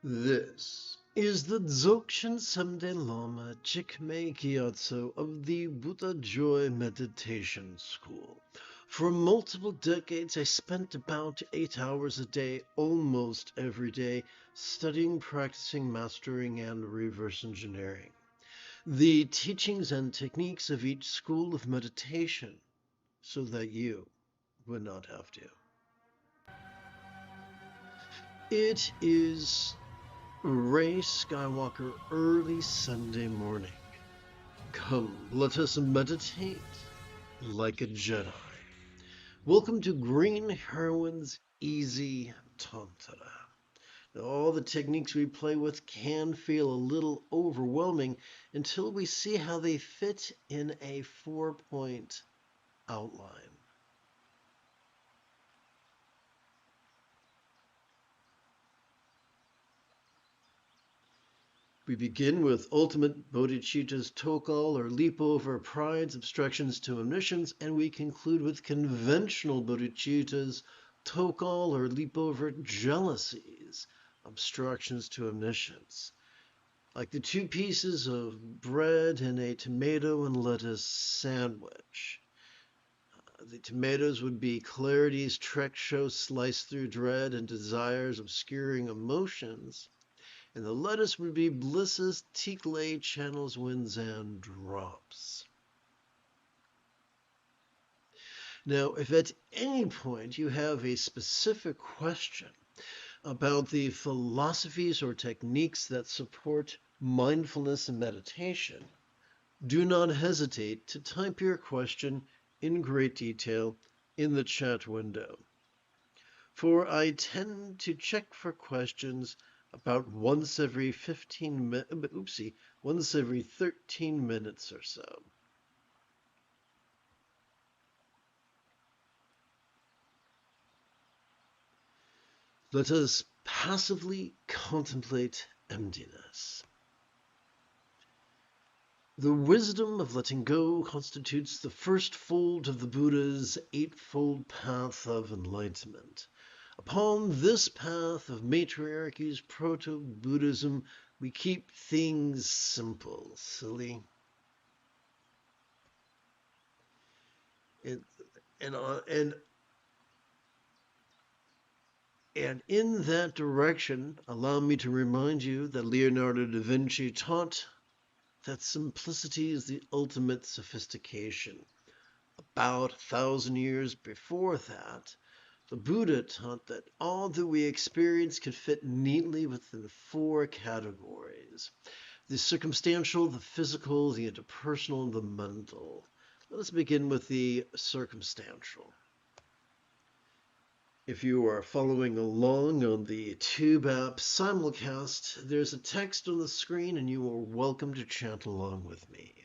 This is the Dzogchen Someday Lama Jigme Gyatso of the Buddha Joy Meditation School. For multiple decades, I spent about 8 hours a day, almost every day, studying, practicing, mastering, and reverse engineering the teachings and techniques of each school of meditation so that you would not have to. It is Rey Skywalker early Sunday morning. Come, let us meditate like a Jedi. Welcome to Green Heroine's Easy Tantra. Now, all the techniques we play with can feel a little overwhelming until we see how they fit in a 4-point outline. We begin with ultimate bodhicitta's tokal or leap over prides, obstructions to omniscience, and we conclude with conventional bodhicitta's tokal or leap over jealousies, obstructions to omniscience. Like the two pieces of bread in a tomato and lettuce sandwich. The tomatoes would be clarity's trek show sliced through dread and desires obscuring emotions. And the lettuce would be bliss's tickle channels, winds, and drops. Now, if at any point you have a specific question about the philosophies or techniques that support mindfulness and meditation, do not hesitate to type your question in great detail in the chat window. For I tend to check for questions about once every 13 minutes or so. Let us passively contemplate emptiness. The wisdom of letting go constitutes the first fold of the Buddha's eightfold path of enlightenment. Upon this path of matriarchy's proto-Buddhism, we keep things simple, silly. And in that direction, allow me to remind you that Leonardo da Vinci taught that simplicity is the ultimate sophistication. About 1,000 years before that, the Buddha taught that all that we experience could fit neatly within 4 categories: the circumstantial, the physical, the interpersonal, and the mental. Let us begin with the circumstantial. If you are following along on the Tube app simulcast, there's a text on the screen and you are welcome to chant along with me.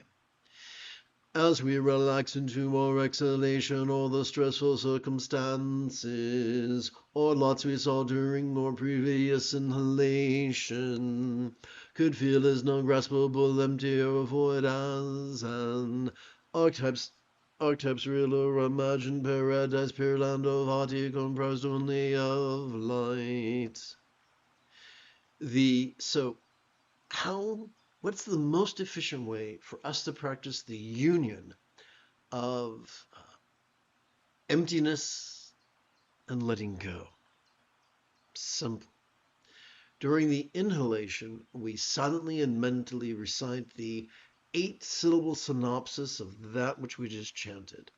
As we relax into our exhalation, all the stressful circumstances or lots we saw during our previous inhalation could feel as non-graspable, empty, or void as an archetypes real or imagined paradise, pure land of Hati, comprised only of light. What's the most efficient way for us to practice the union of emptiness and letting go? Simple. During the inhalation, we silently and mentally recite the 8-syllable synopsis of that which we just chanted.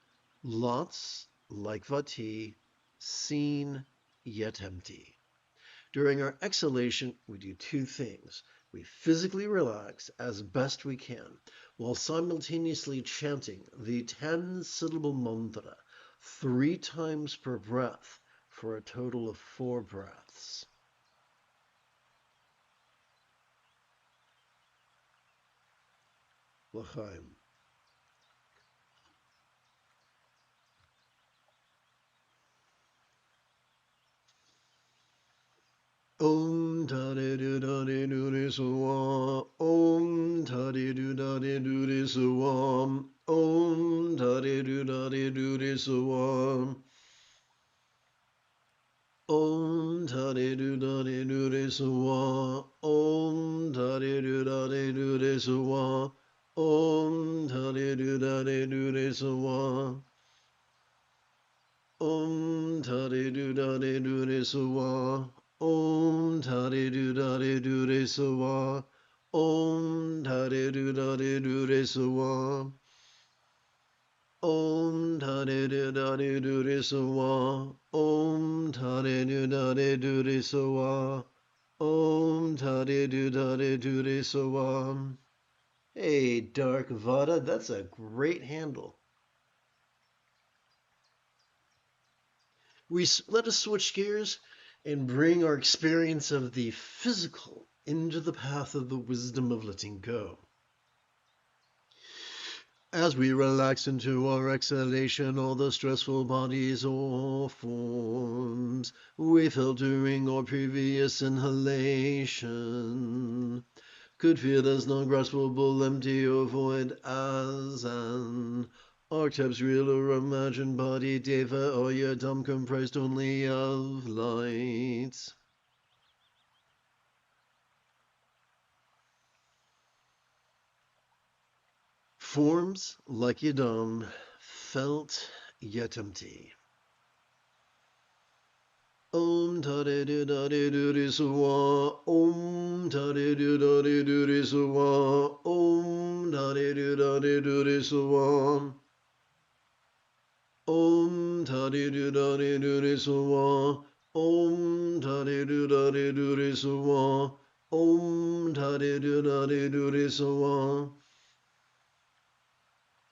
Lots like Vati, seen yet empty. During our exhalation, we do 2 things. We physically relax as best we can, while simultaneously chanting the 10-syllable mantra 3 times per breath for a total of 4 breaths. L'chaim. Om tare du dare du re suwa. Om tare du dare du re suwa. Om tare du dare du re suwa. Om tare du dare du re suwa. suwa. Om tare du da de du de suwa. Om tare du da de du de suwa. Om tare du da de du de suwa. Om tare du da de du de suwa. Om tare du da de du de suwa. Om tare du da de du de suwa. Om tare du da de du de suwa. Om tare du da de du de suwa. Hey, Dark Vada, that's a great handle. Let us switch gears and bring our experience of the physical into the path of the wisdom of letting go. As we relax into our exhalation, all the stressful bodies or forms we felt during our previous inhalation could feel as non-graspable, empty, or void as an archetype's real or imagined body, deva or yadam, comprised only of light. Forms like yadam, felt yet empty. Om tare du da de du de suwa. Om tare du da de du de suwa. Om tare du da de du de suwa. Om tare du da de du de suwa. Om tare du da de du de suwa. Om tare du da de du de suwa.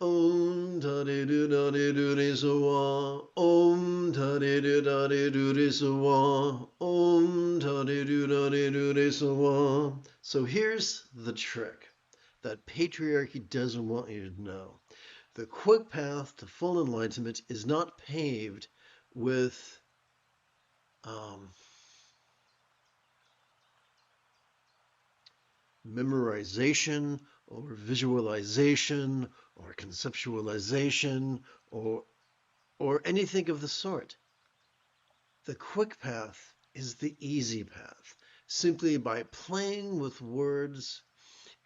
Om tare du da de du de suwa. Om tare du da de du de suwa. Om tare du da de du de suwa. So here's the trick that patriarchy doesn't want you to know. The quick path to full enlightenment is not paved with memorization or visualization or conceptualization or anything of the sort. The quick path is the easy path, simply by playing with words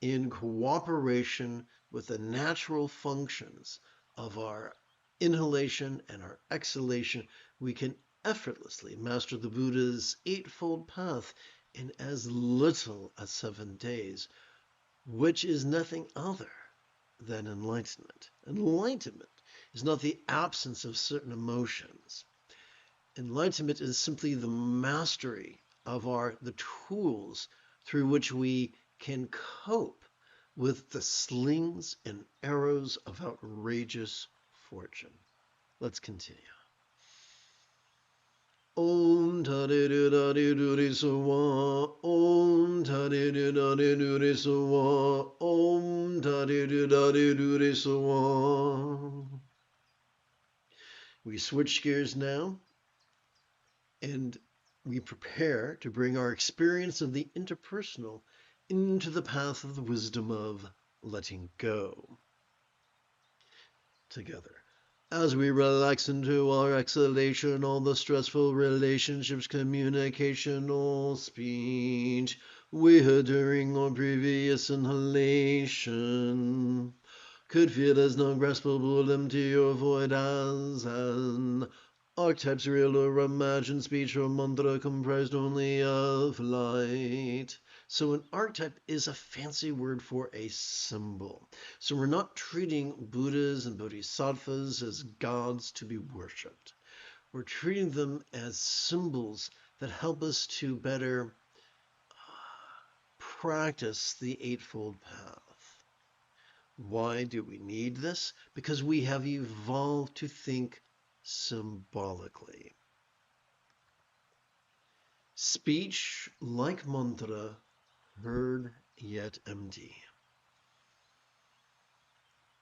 in cooperation with the natural functions of our inhalation and our exhalation. We can effortlessly master the Buddha's eightfold path in as little as 7 days, which is nothing other than enlightenment. Enlightenment is not the absence of certain emotions. Enlightenment is simply the mastery of the tools through which we can cope with the slings and arrows of outrageous fortune. Let's continue. Om tare du da de du de suwa. Om tare du da de du de suwa. Om tare du da de du de suwa. We switch gears now and we prepare to bring our experience of the interpersonal into the path of the wisdom of letting go. Together. As we relax into our exhalation, all the stressful relationships, communication, or speech we heard during our previous inhalation could feel as non-graspable, empty, or void as an archetype's real or imagined speech or mantra comprised only of light. So an archetype is a fancy word for a symbol. So we're not treating Buddhas and Bodhisattvas as gods to be worshipped. We're treating them as symbols that help us to better practice the Eightfold Path. Why do we need this? Because we have evolved to think symbolically. Speech, like mantra, heard yet empty.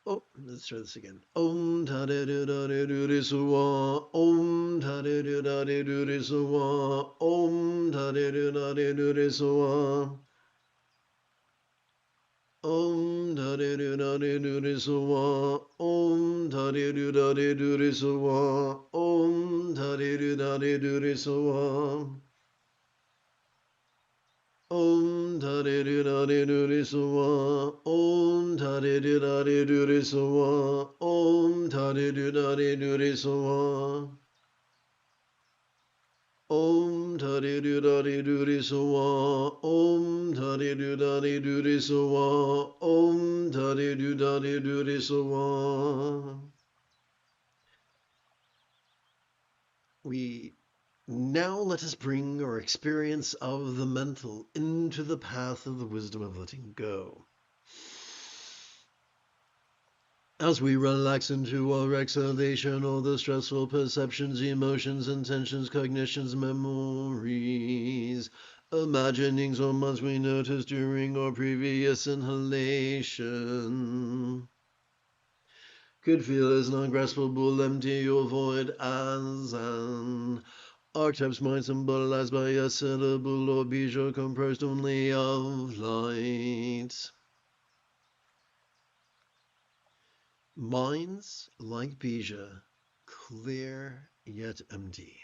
Oh, let's try this again. Om tare du da de du de suwa. Om tare du da de du de suwa. Om tare du da de du de suwa. Om tare du da de du de suwa. Om tare du da de du de suwa. Om tare du da de du de suwa. Om Tare Du Dare Du Re Sawa. Om Tare Du Dare Du Re Sawa. Om Tare Du Dare Du Re Sawa. Om Tare Du Dare Du Re Sawa. Om Tare Du Dare Du Re Sawa. Om Tare Du Dare Du Re Sawa. We now let us bring our experience of the mental into the path of the wisdom of letting go. As we relax into our exhalation, all the stressful perceptions, emotions, intentions, cognitions, memories, imaginings, or ones we noticed during our previous inhalation could feel as non-graspable, empty, or void as an archetypes mind symbolized by a syllable or bija composed only of light. Minds like bija, clear yet empty.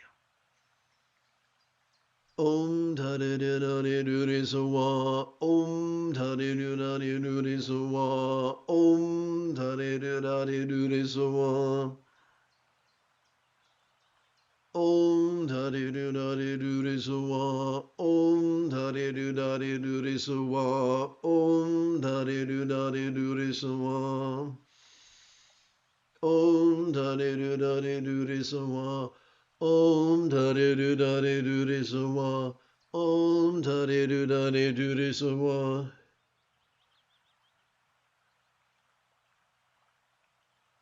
Om Tare Du Dare Du Re Sawa. Om Tare Du Dare Du Re Sawa. Om Tare Du Dare Du Re Sawa. Om Tare Du Dare Du Re Sawa. Om Tare Du Dare Du Re Sawa. Om Tare Du Dare Du Re Sawa. Om Tare Du Dare Du Re Sawa. Om Tare Du Dare Du Re Sawa. Om Tare Du Dare Du Re Sawa.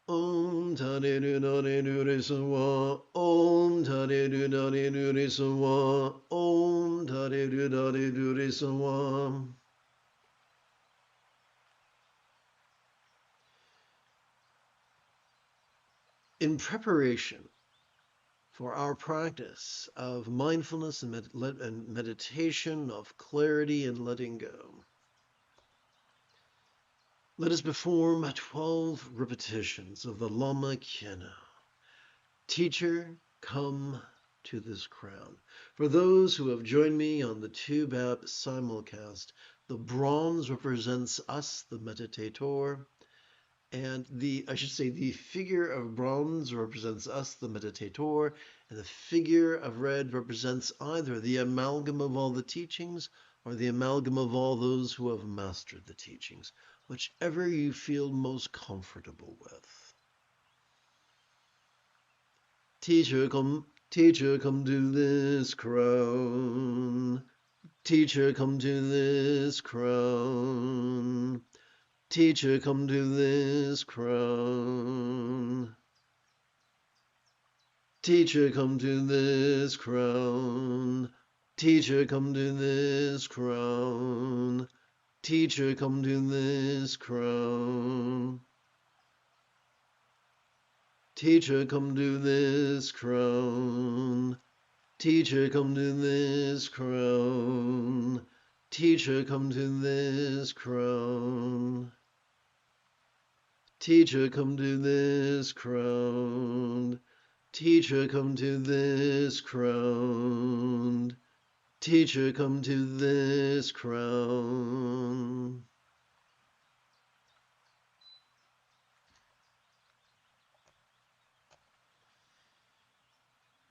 Om Tare Du Dare Du Re Sawa. Om Tare Du Dare Du Re Sawa. Om Tare Du Dare Du Re Sawa. In preparation for our practice of mindfulness and meditation, of clarity and letting go, let us perform 12 repetitions of the Lama Keno. Teacher, come to this crown. For those who have joined me on the Tube app simulcast, the bronze represents us, the meditator, and the figure of bronze represents us, the meditator, and the figure of red represents either the amalgam of all the teachings or the amalgam of all those who have mastered the teachings, whichever you feel most comfortable with. Teacher, come to this crown. Teacher, come to this crown. Teacher, come to this crown. Teacher, come to this crown. Teacher, come to this crown. Teacher, come to this crown. Teacher, come to this crown. Teacher, come to this crown. Teacher, come to this crown. Teacher, come to this crown. Teacher, come to this crown. Teacher, come to this crown.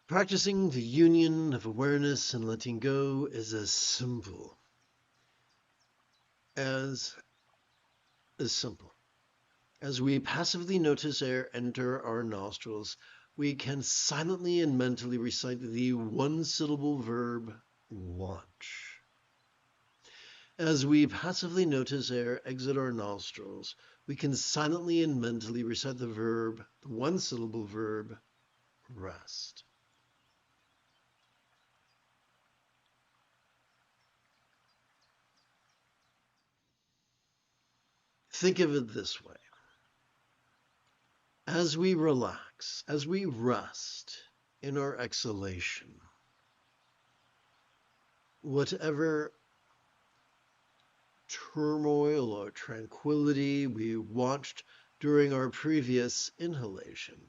Practicing the union of awareness and letting go is as simple as we passively notice air enter our nostrils, we can silently and mentally recite the one-syllable verb watch. As we passively notice air exit our nostrils, we can silently and mentally recite the one-syllable verb rest. Think of it this way. As we relax, as we rest in our exhalation, whatever turmoil or tranquility we watched during our previous inhalation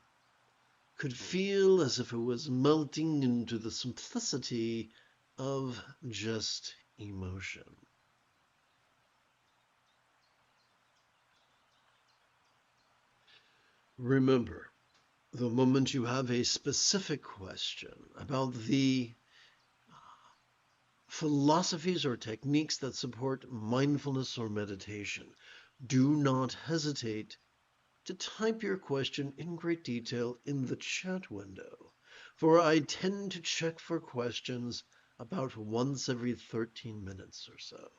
could feel as if it was melting into the simplicity of just emotion. Remember, the moment you have a specific question about the philosophies or techniques that support mindfulness or meditation, do not hesitate to type your question in great detail in the chat window, for I tend to check for questions about once every 13 minutes or so.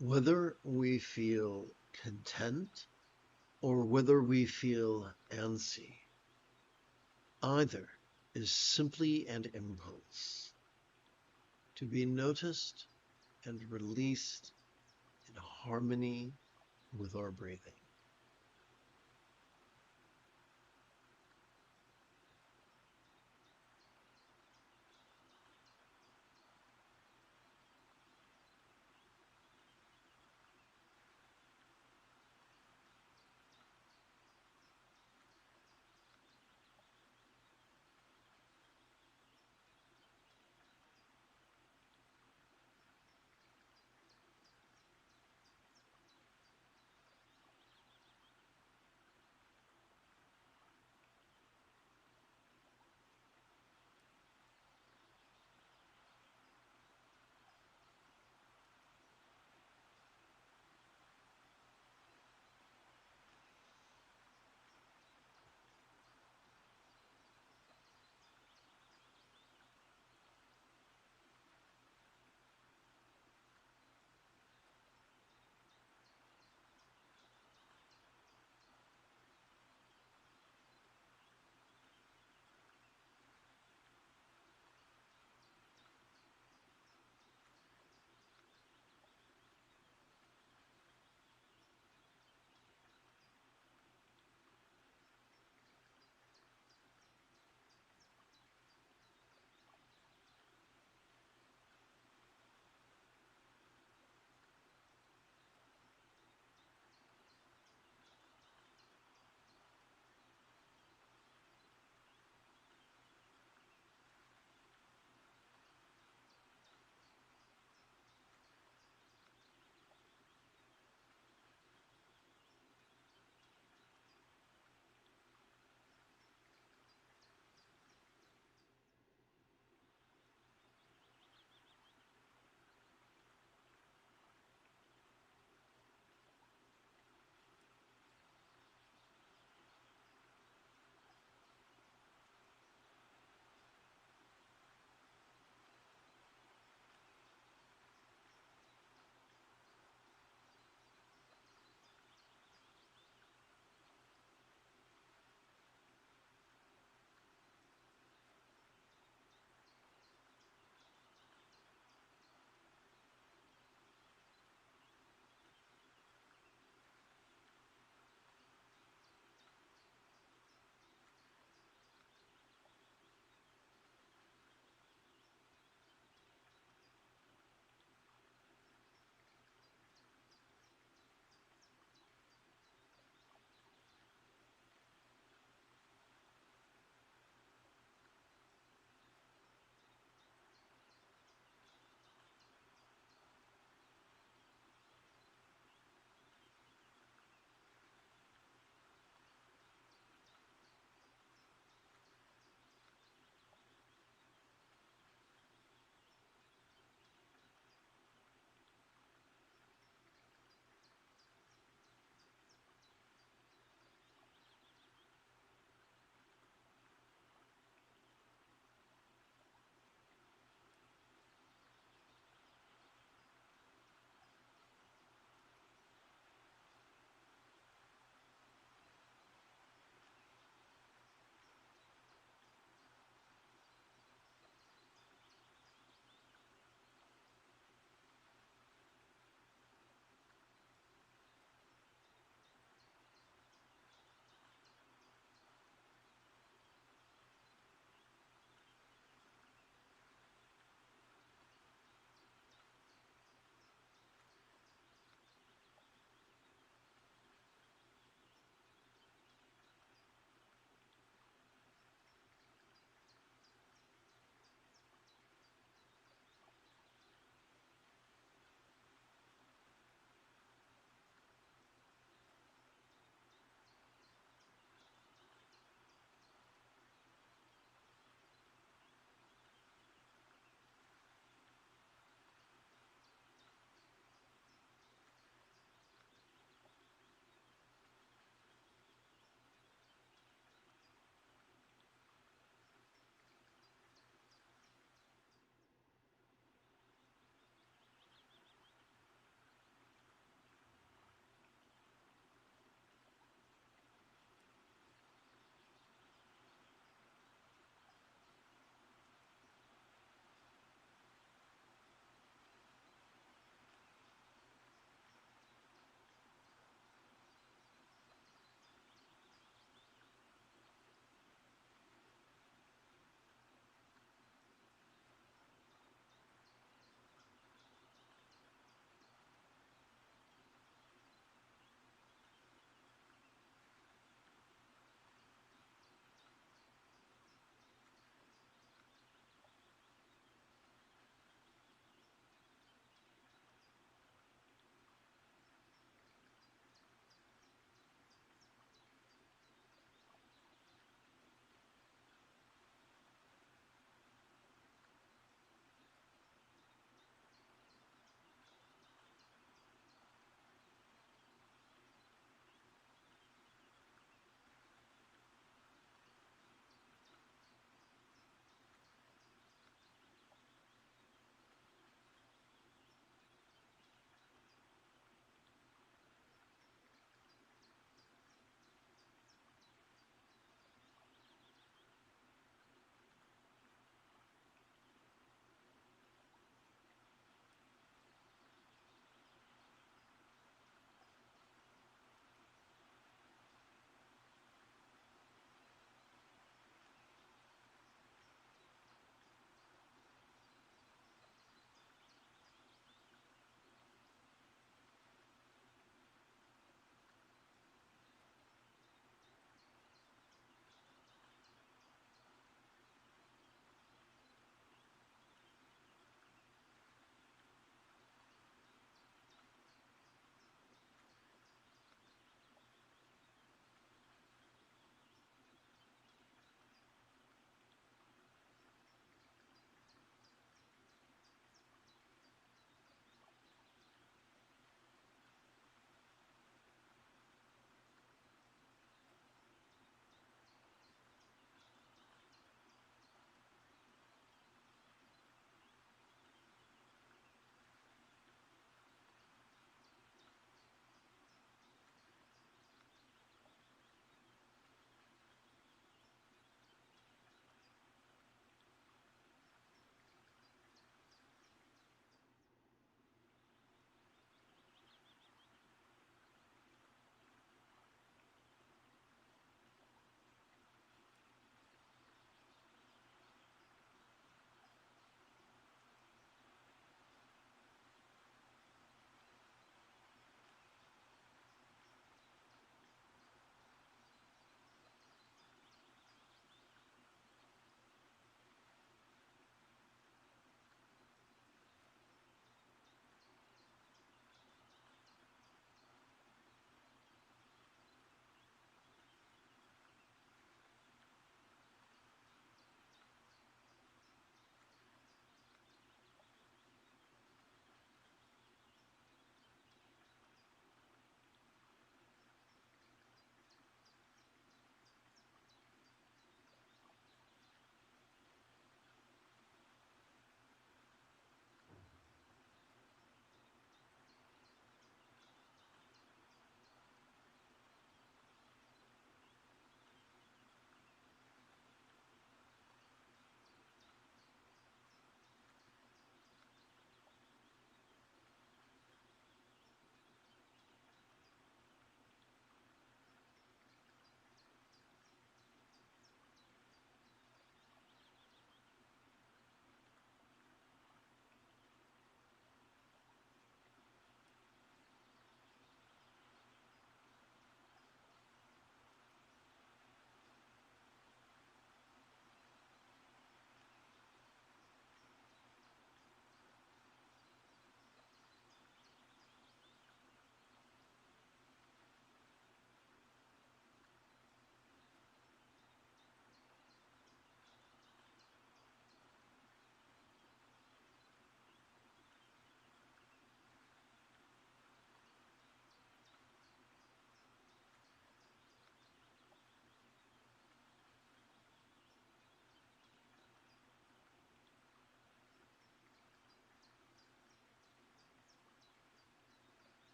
Whether we feel content or whether we feel antsy, either is simply an impulse to be noticed and released in harmony with our breathing.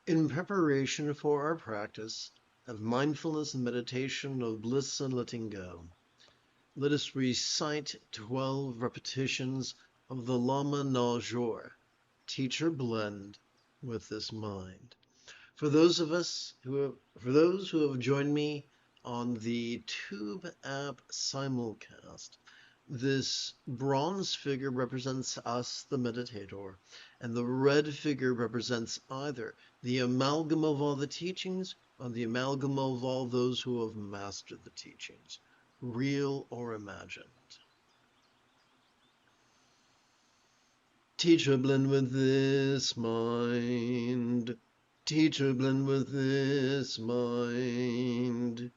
In preparation for our practice of mindfulness and meditation, of bliss and letting go, let us recite 12 repetitions of the Lama Na-Jor, teacher blend with this mind. For those who have joined me on the Tube app simulcast, this bronze figure represents us, the meditator, and the red figure represents either the amalgam of all the teachings or the amalgam of all those who have mastered the teachings, real or imagined. Teacher blend with this mind. Teacher blend with this mind.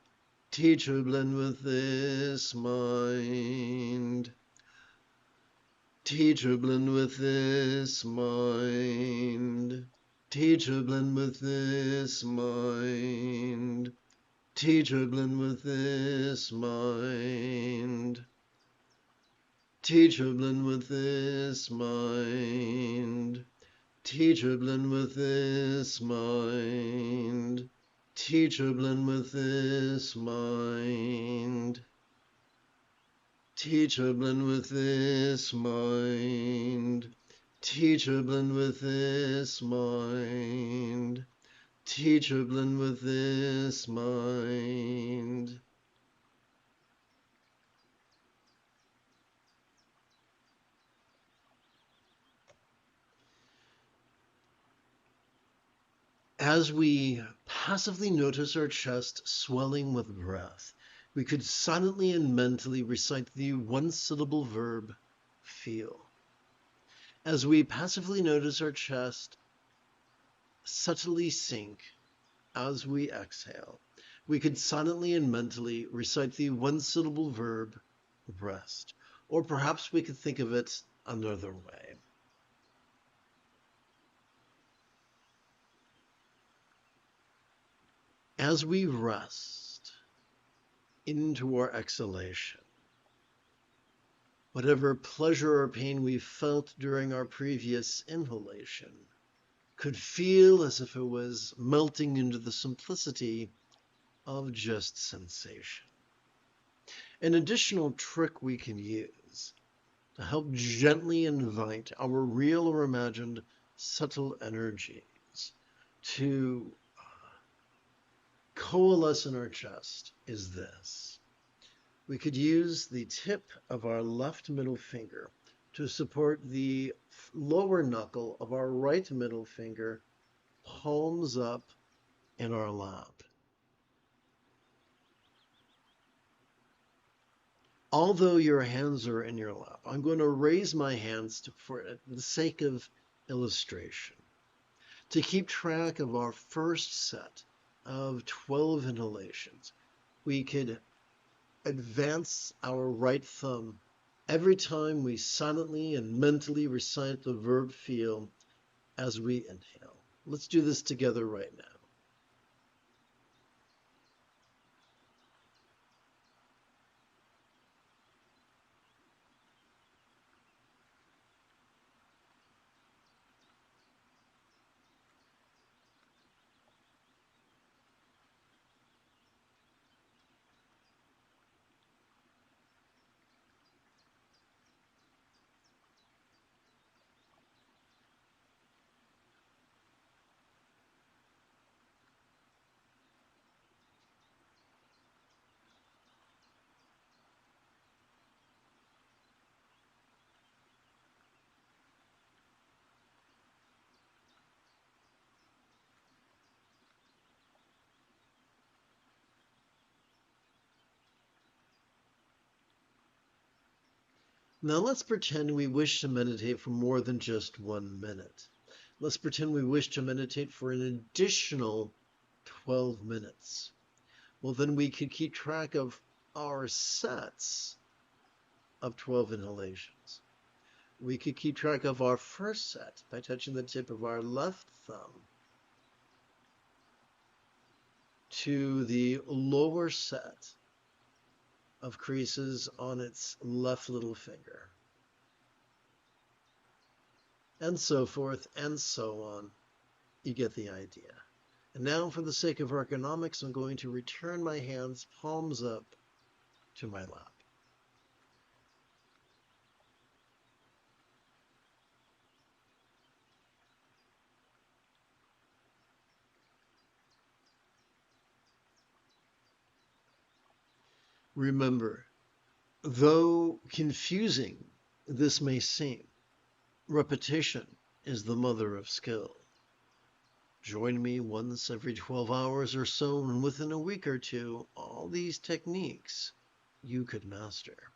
Teacher blend with this mind. Teacher blend with this mind. Teacher blend with this mind. Teacher blend with this mind. Teacher blend with this mind. Teacher blend with this mind. Teacher blend with this mind. Teacher blend with this mind. Teacher blend with this mind. Teacher blend with this mind. As we passively notice our chest swelling with breath, we could silently and mentally recite the one-syllable verb, feel. As we passively notice our chest subtly sink as we exhale, we could silently and mentally recite the one-syllable verb, rest. Or perhaps we could think of it another way. As we rest into our exhalation, whatever pleasure or pain we felt during our previous inhalation could feel as if it was melting into the simplicity of just sensation. An additional trick we can use to help gently invite our real or imagined subtle energies to coalesce in our chest is this. We could use the tip of our left middle finger to support the lower knuckle of our right middle finger, palms up in our lap. Although your hands are in your lap, I'm going to raise my hands for the sake of illustration, to keep track of our first set of 12 inhalations. We could advance our right thumb every time we silently and mentally recite the verb feel as we inhale. Let's do this together right now. Now let's pretend we wish to meditate for more than just 1 minute. Let's pretend we wish to meditate for an additional 12 minutes. Well, then we could keep track of our sets of 12 inhalations. We could keep track of our first set by touching the tip of our left thumb to the lower set of creases on its left little finger, and so forth and so on. You get the idea. And now, for the sake of ergonomics, I'm going to return my hands palms up to my lap. Remember, though confusing this may seem, repetition is the mother of skill. Join me once every 12 hours or so, and within a week or two, all these techniques you could master.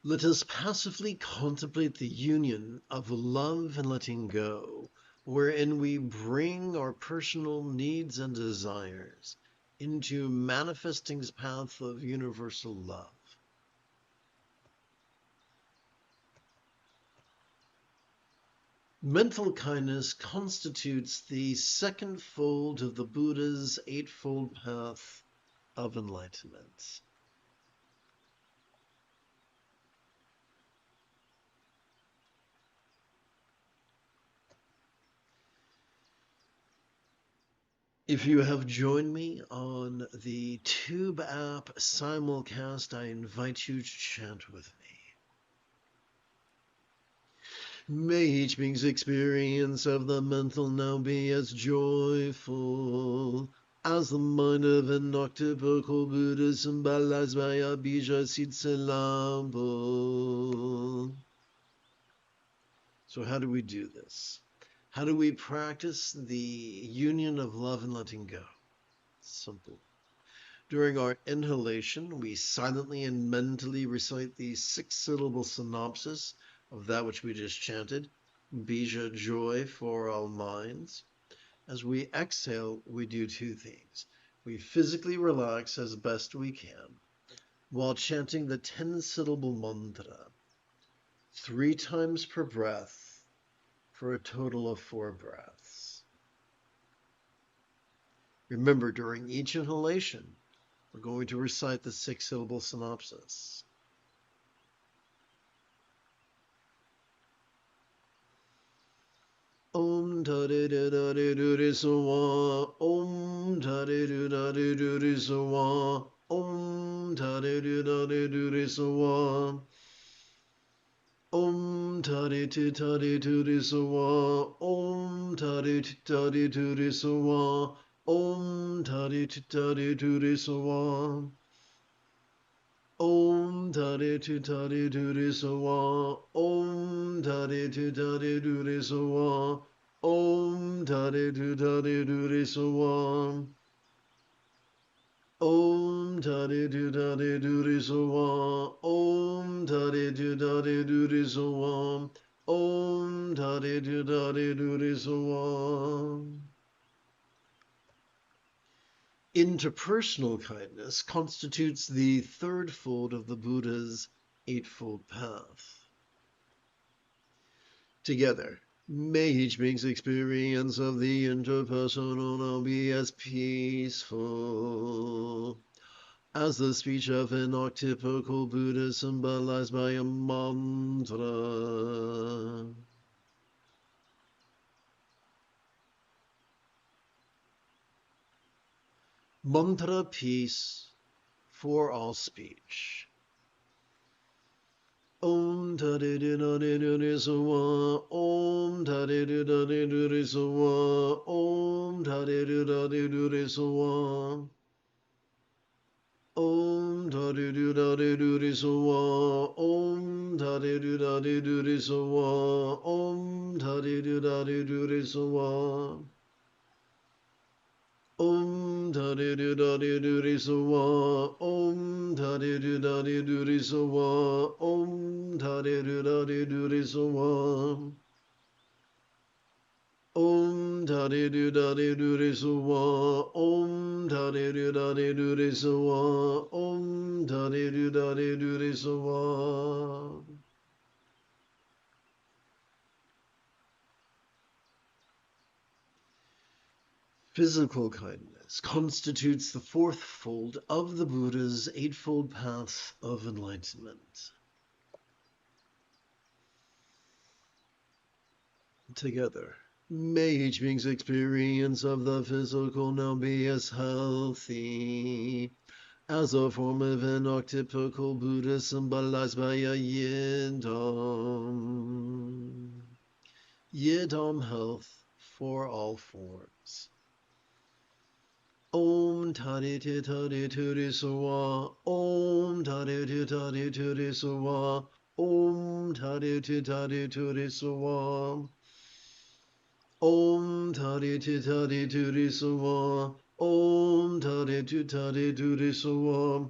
Let us passively contemplate the union of love and letting go, wherein we bring our personal needs and desires into manifesting's path of universal love. Mental kindness constitutes the second fold of the Buddha's Eightfold Path of Enlightenment. If you have joined me on the Tube app simulcast, I invite you to chant with me. May each being's experience of the mental now be as joyful as the mind of an octopical Buddha symbolized by a bija syllable. So how do we do this? How do we practice the union of love and letting go? Simple. During our inhalation, we silently and mentally recite the 6-syllable synopsis of that which we just chanted, Bija, joy for all minds. As we exhale, we do two things. We physically relax as best we can while chanting the 10-syllable mantra 3 times per breath for a total of 4 breaths. Remember, during each inhalation, we're going to recite the 6-syllable synopsis. Om tare do da de do re so wa. Om tare do da de do re so wa. Om tare do da de do re so wa. Om tare tu tare tu re so wa. Om tare tu tare tu re so wa. Om tare tu tare tu re so wa. Om tare tu tare tu re so wa. Om tare tu tare tu re so wa. Om tare tu tare tu re so wa. Om tare tu tare tu re so wa. Om tare tu tare tu re so wa. Om tare tu tare tu re so wa. Interpersonal kindness constitutes the third fold of the Buddha's Eightfold Path. Together, may each being's experience of the interpersonal now be as peaceful as the speech of an octopical Buddha symbolized by a mantra. Mantra peace for all speech. Om tare do da de do re so wa. Om tare do da de do re so wa. Om tare do da de do re so wa. Om tare do da de do re so wa. Om tare do da de do re so wa. Om tare do da de do re so wa. Om tare do da de do re so wa. Om tare do da de do re so wa. Om tare do da de do re so wa. Om tare do da de do re so wa. Om tare do da de do re so wa. Om tare do da de do re so wa. Physical kindness constitutes the fourth fold of the Buddha's Eightfold Path of Enlightenment. Together, may each being's experience of the physical now be as healthy as a form of an octopical Buddha symbolized by a yidam. Yidam health for all forms. Om tare te tare tu re so wa. Om tare te tare tu re so wa. Om tare te tare tu re so wa. Om tare te tare tu re so wa. Om tare tu tare tu re so wa.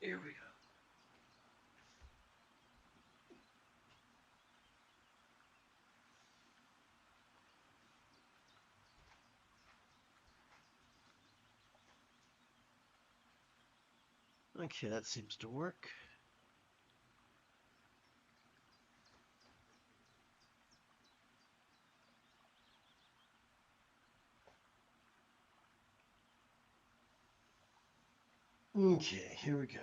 Here we go. Okay, that seems to work. Okay, here we go.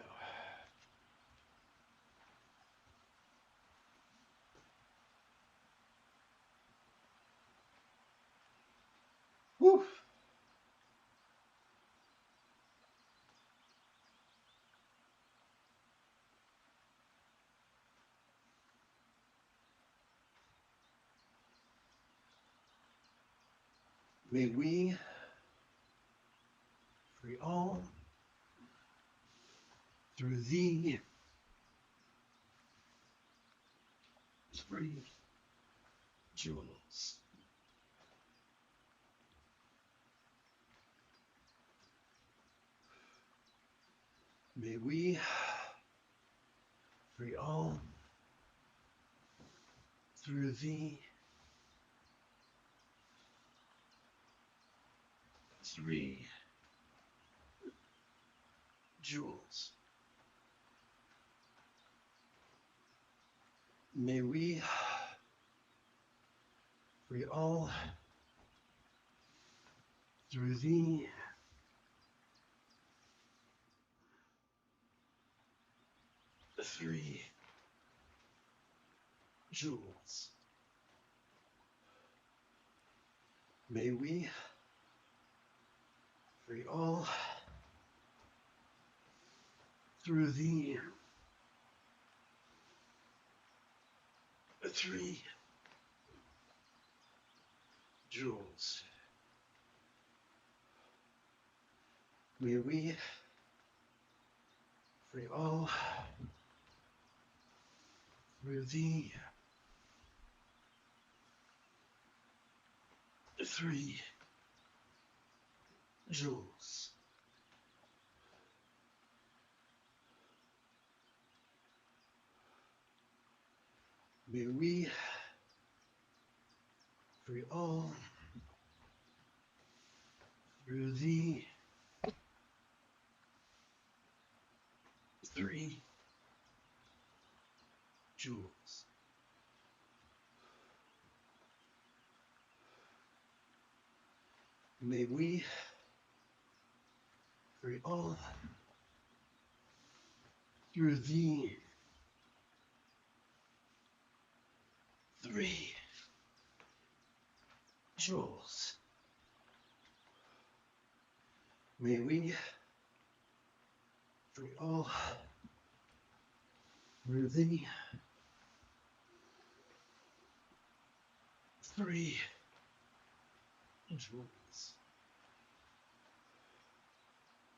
Woo! May we free all through thee three jewels. May we free all through thee three jewels. May we free all through thee three jewels. May we free all through thee three jewels. May we free all through thee three jewels. May we free all through thee three jewels. May we free all through thee three jewels.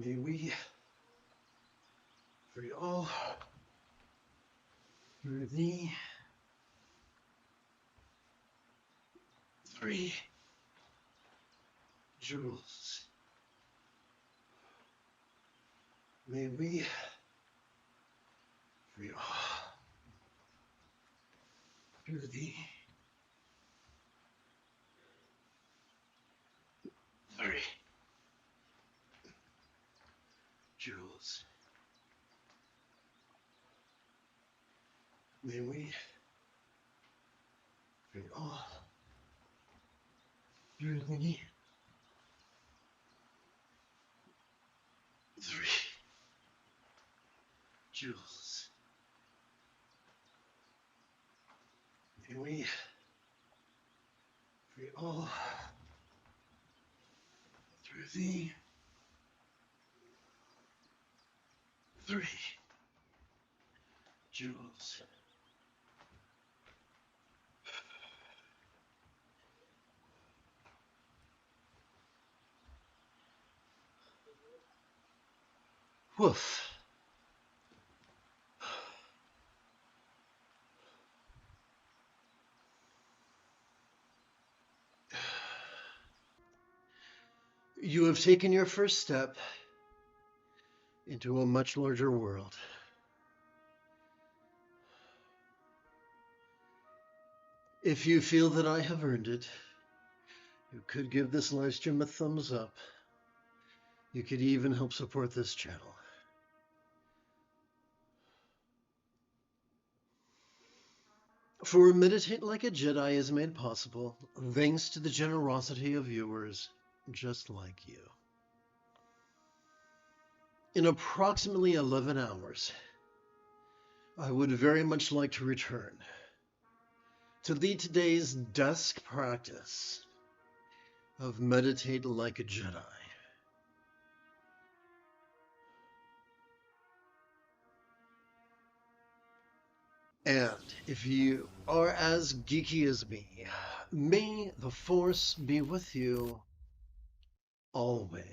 May we free all through thee three jewels. May we free all through thee three jewels. May we free all through thee three jewels. May we free all through thee three jewels. May we free all through thee three jewels. Woof. You have taken your first step into a much larger world. If you feel that I have earned it, you could give this live stream a thumbs up. You could even help support this channel. For Meditate Like a Jedi is made possible thanks to the generosity of viewers just like you. In approximately 11 hours, I would very much like to return to lead today's dusk practice of Meditate Like a Jedi. And if you are as geeky as me, may the Force be with you always.